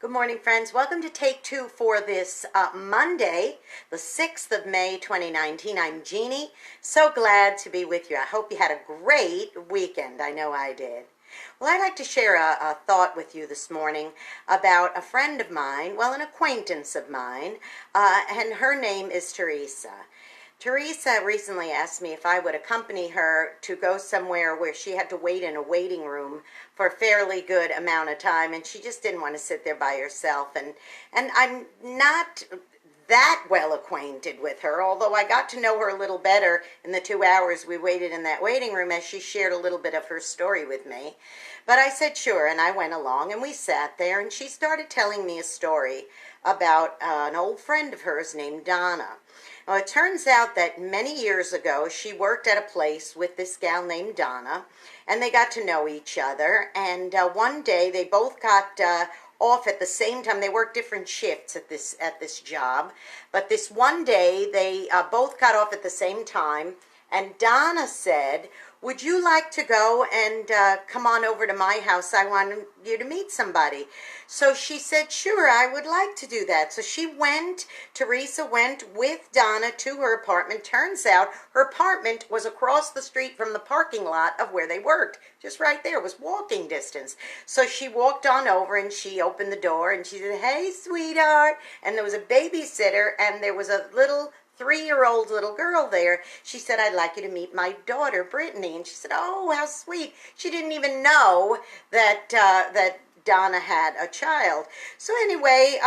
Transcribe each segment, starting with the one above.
Good morning, friends. Welcome to Take Two for this Monday, the 6th of May, 2019. I'm Jeannie. So glad to be with you. I hope you had a great weekend. I know I did. Well, I'd like to share a thought with you this morning about a friend of mine, well, an acquaintance of mine, and her name is Teresa. Teresa recently asked me if I would accompany her to go somewhere where she had to wait in a waiting room for a fairly good amount of time, and she just didn't want to sit there by herself. And I'm not that well acquainted with her, although I got to know her a little better in the 2 hours we waited in that waiting room as she shared a little bit of her story with me. But I said sure, and I went along, and we sat there, and she started telling me a story about an old friend of hers named Donna. Well, it turns out that many years ago, she worked at a place with this gal named Donna, and they got to know each other. And one day, they both got off at the same time. They worked different shifts at this job, but this one day, they both got off at the same time. And Donna said, "Would you like to go and come on over to my house? I want you to meet somebody." So she said, "Sure, I would like to do that." So Teresa went with Donna to her apartment. Turns out her apartment was across the street from the parking lot of where they worked. Just right there. It was walking distance. So she walked on over and she opened the door and she said, "Hey, sweetheart." And there was a babysitter and there was a little 3-year-old little girl there. She said, "I'd like you to meet my daughter, Brittany." And she said, "Oh, how sweet." She didn't even know that Donna had a child. So anyway,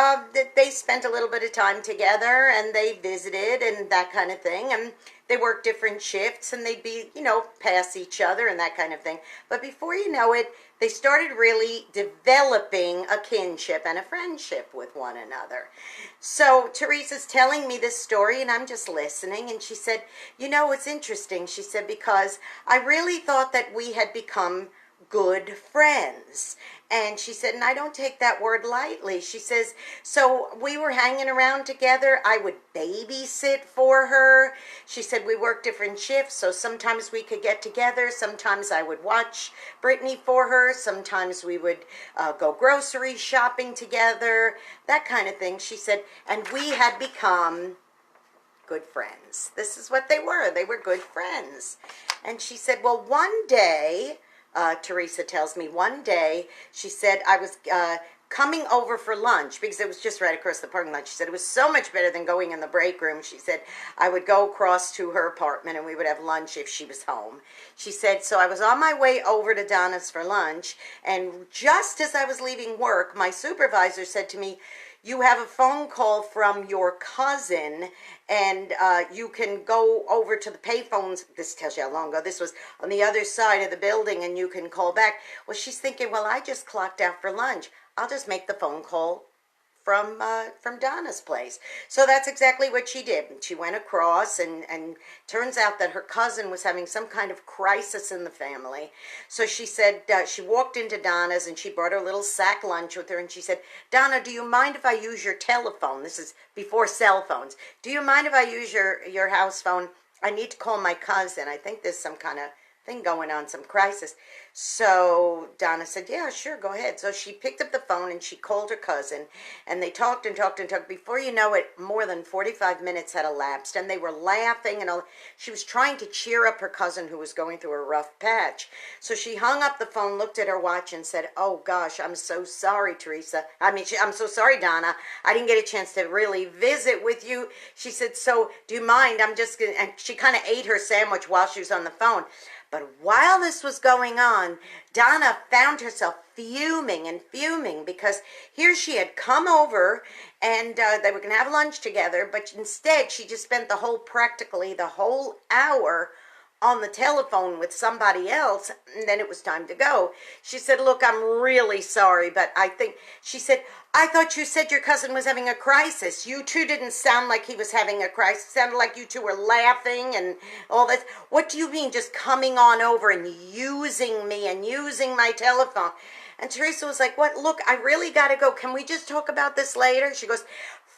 they spent a little bit of time together and they visited and that kind of thing. And they worked different shifts and they'd be, pass each other and that kind of thing. But before you know it, they started really developing a kinship and a friendship with one another. So Teresa's telling me this story and I'm just listening. And she said, "It's interesting." She said, "Because I really thought that we had become good friends." And she said, and I don't take that word lightly. She says, "So we were hanging around together. I would babysit for her." She said, "We worked different shifts, so sometimes we could get together. Sometimes I would watch Brittany for her. Sometimes we would go grocery shopping together, that kind of thing." She said, and we had become good friends. This is what they were. They were good friends. And she said, well, one day, Teresa tells me, one day, she said, I was coming over for lunch because it was just right across the parking lot. She said it was so much better than going in the break room. She said I would go across to her apartment and we would have lunch if she was home. She said, so I was on my way over to Donna's for lunch, and just as I was leaving work, my supervisor said to me, "You have a phone call from your cousin, and you can go over to the payphones." This tells you how long ago. This was on the other side of the building, and you can call back. Well, she's thinking, well, I just clocked out for lunch. I'll just make the phone call from Donna's place. So that's exactly what she did. She went across, and turns out that her cousin was having some kind of crisis in the family. So she said, she walked into Donna's and she brought her little sack lunch with her, and she said, "Donna, do you mind if I use your telephone?" This is before cell phones. "Do you mind if I use your house phone? I need to call my cousin. I think there's some kind of thing going on, some crisis." So Donna said, "Yeah, sure, go ahead." So she picked up the phone and she called her cousin, and they talked and talked and talked. Before you know it, more than 45 minutes had elapsed, and they were laughing and all. She was trying to cheer up her cousin who was going through a rough patch. So she hung up the phone, looked at her watch, and said, "Oh gosh, I'm so sorry, Teresa. I'm so sorry, Donna. I didn't get a chance to really visit with you." She said, "So do you mind? I'm just gonna," and she kind of ate her sandwich while she was on the phone. But while this was going on, Donna found herself fuming and fuming, because here she had come over and they were going to have lunch together, but instead she just spent practically the whole hour on the telephone with somebody else, and then it was time to go. She said, "Look, I'm really sorry, but she said, I thought you said your cousin was having a crisis. You two didn't sound like he was having a crisis. It sounded like you two were laughing and all this. What do you mean just coming on over and using me and using my telephone?" And Teresa was like, "What? Look, I really got to go. Can we just talk about this later?" She goes,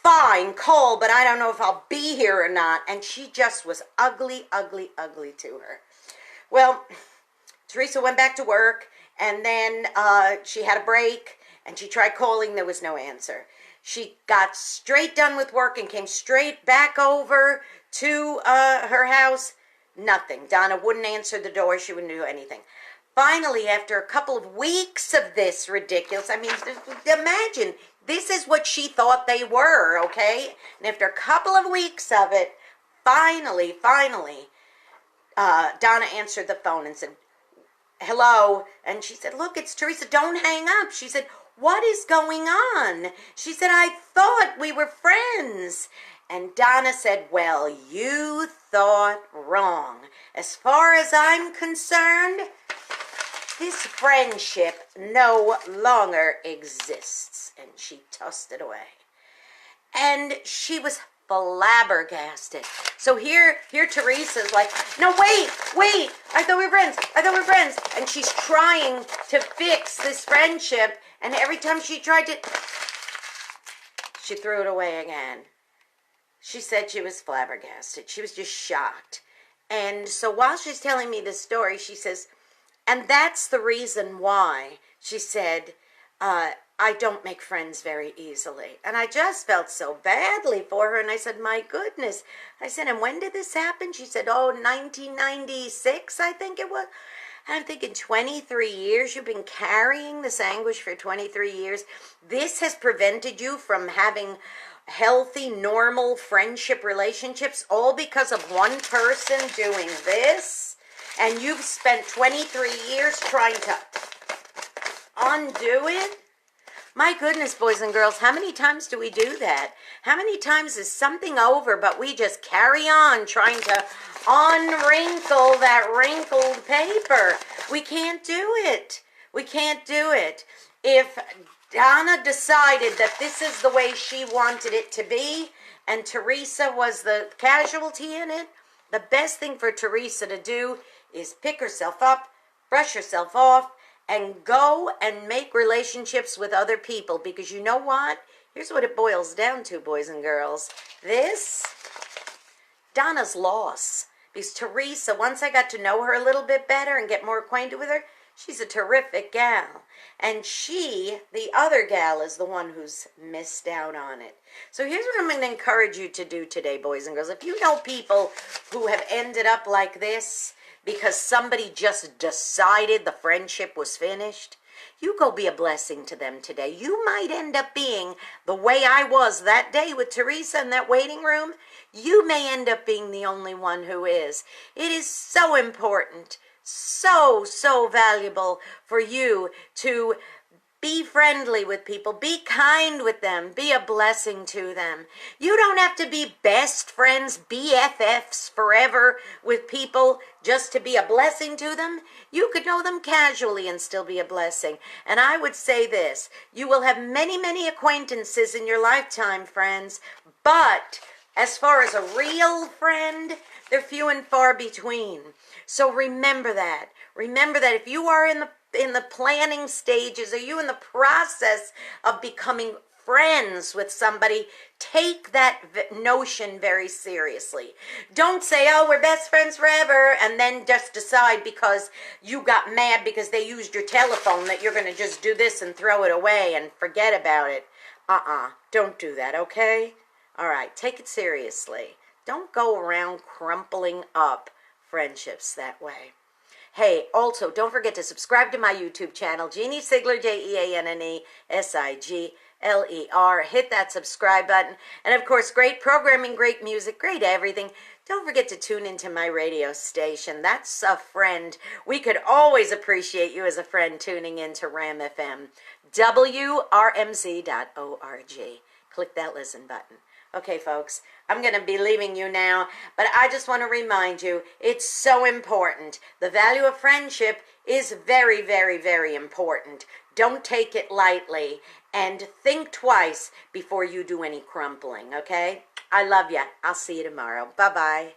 "Fine, call, but I don't know if I'll be here or not." And she just was ugly, ugly, ugly to her. Well, Teresa went back to work, and then she had a break, And she tried calling, there was no answer. She got straight done with work and came straight back over to her house. Nothing. Donna wouldn't answer the door. She wouldn't do anything. Finally, after a couple of weeks of this ridiculous, I mean, imagine, this is what she thought they were, okay? And after a couple of weeks of it, finally, Donna answered the phone and said, hello. And she said, look, it's Teresa. Don't hang up. She said, what is going on? She said, I thought we were friends. And Donna said, well, you thought wrong. As far as I'm concerned, this friendship no longer exists. And she tossed it away. And she was flabbergasted. So here Teresa's like, no, wait, I thought we were friends. And she's trying to fix this friendship. And every time she tried to, she threw it away again. She said she was flabbergasted. She was just shocked. And so while she's telling me this story, she says, and that's the reason why, she said, I don't make friends very easily. And I just felt so badly for her. And I said, my goodness. I said, and when did this happen? She said, 1996, I think it was. And I'm thinking, 23 years? You've been carrying this anguish for 23 years. This has prevented you from having healthy, normal friendship relationships, all because of one person doing this. And you've spent 23 years trying to undo it? My goodness, boys and girls, how many times do we do that? How many times is something over, but we just carry on trying to unwrinkle that wrinkled paper? We can't do it. We can't do it. If Donna decided that this is the way she wanted it to be, and Teresa was the casualty in it, the best thing for Teresa to do is pick herself up, brush herself off, and go and make relationships with other people. Because you know what? Here's what it boils down to, boys and girls. This, Donna's loss. Because Teresa, once I got to know her a little bit better and get more acquainted with her, she's a terrific gal. And she, the other gal, is the one who's missed out on it. So here's what I'm going to encourage you to do today, boys and girls. If you know people who have ended up like this because somebody just decided the friendship was finished, you go be a blessing to them today. You might end up being the way I was that day with Teresa in that waiting room. You may end up being the only one who is. It is so important, so valuable for you to be friendly with people, be kind with them, be a blessing to them. You don't have to be best friends, BFFs forever with people just to be a blessing to them. You could know them casually and still be a blessing. And I would say this, you will have many acquaintances in your lifetime, friends, but as far as a real friend, they're few and far between. So remember that. Remember that if you are in the planning stages, are you in the process of becoming friends with somebody, take that notion very seriously. Don't say, oh, we're best friends forever, and then just decide because you got mad because they used your telephone that you're going to just do this and throw it away and forget about it. Don't do that, okay? All right, take it seriously. Don't go around crumpling up friendships that way. Hey, also, don't forget to subscribe to my YouTube channel, Jeanne Sigler, Jeanne Sigler. Hit that subscribe button. And, of course, great programming, great music, great everything. Don't forget to tune into my radio station. That's a friend. We could always appreciate you as a friend tuning into RAM FM. WRMZ.org. Click that listen button. Okay, folks, I'm going to be leaving you now, but I just want to remind you, it's so important. The value of friendship is very important. Don't take it lightly, and think twice before you do any crumpling, okay? I love you. I'll see you tomorrow. Bye-bye.